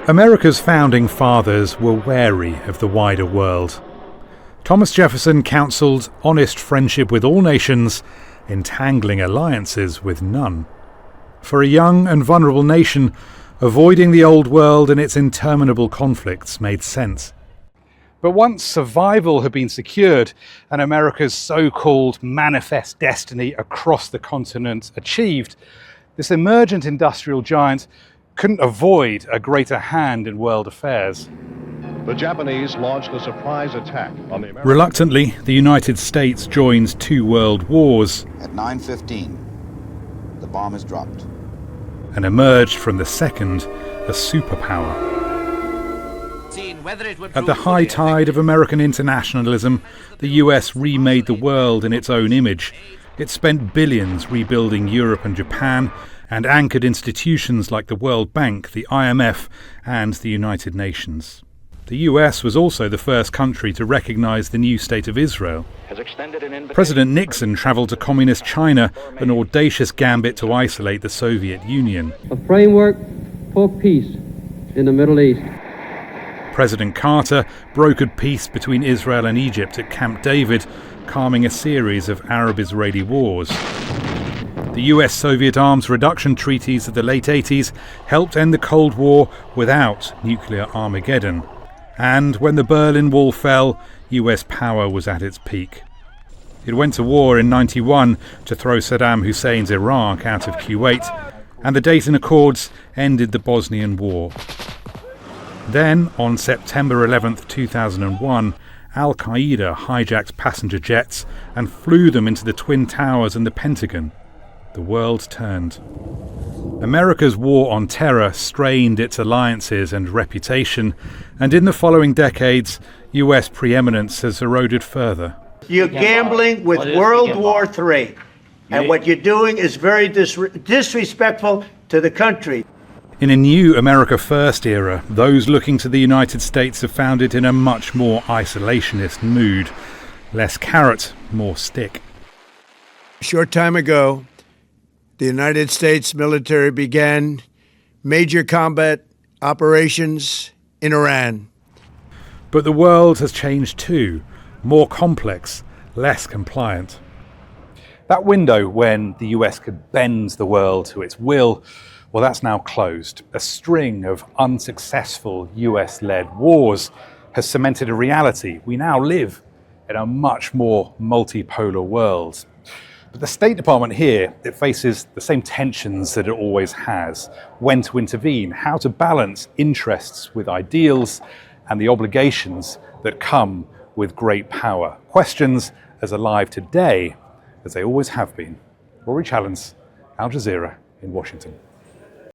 America's founding fathers were wary of the wider world. Thomas Jefferson counselled honest friendship with all nations, entangling alliances with none. For a young and vulnerable nation, avoiding the old world and its interminable conflicts made sense. But once survival had been secured and America's so-called manifest destiny across the continent achieved, this emergent industrial giant couldn't avoid a greater hand in world affairs. The Japanese launched a surprise attack on the American... Reluctantly, the United States joins two world wars. At 9:15, the bomb is dropped. And emerged from the second a superpower. At the high tide of American internationalism, the US remade the world in its own image. It spent billions rebuilding Europe and Japan, and anchored institutions like the World Bank, the IMF, and the United Nations. The US was also the first country to recognise the new state of Israel. President Nixon travelled to communist China, an audacious gambit to isolate the Soviet Union. A framework for peace in the Middle East. President Carter brokered peace between Israel and Egypt at Camp David, calming a series of Arab-Israeli wars. The US-Soviet arms reduction treaties of the late 80s helped end the Cold War without nuclear Armageddon. And when the Berlin Wall fell, US power was at its peak. It went to war in 91 to throw Saddam Hussein's Iraq out of Kuwait, and the Dayton Accords ended the Bosnian War. Then, on September 11, 2001, Al-Qaeda hijacked passenger jets and flew them into the Twin Towers and the Pentagon. The world turned. America's war on terror strained its alliances and reputation, and in the following decades, US preeminence has eroded further. You're gambling with World War III, and what you're doing is very disrespectful to the country. In a new America First era, those looking to the United States have found it in a much more isolationist mood. Less carrot, more stick. A short time ago, the United States military began major combat operations in Iran. But the world has changed too, more complex, less compliant. That window when the US could bend the world to its will, well, that's now closed. A string of unsuccessful US-led wars has cemented a reality. We now live in a much more multipolar world. But the State Department here, it faces the same tensions that it always has. When to intervene, how to balance interests with ideals, and the obligations that come with great power. Questions as alive today as they always have been. Rory Challands, Al Jazeera in Washington.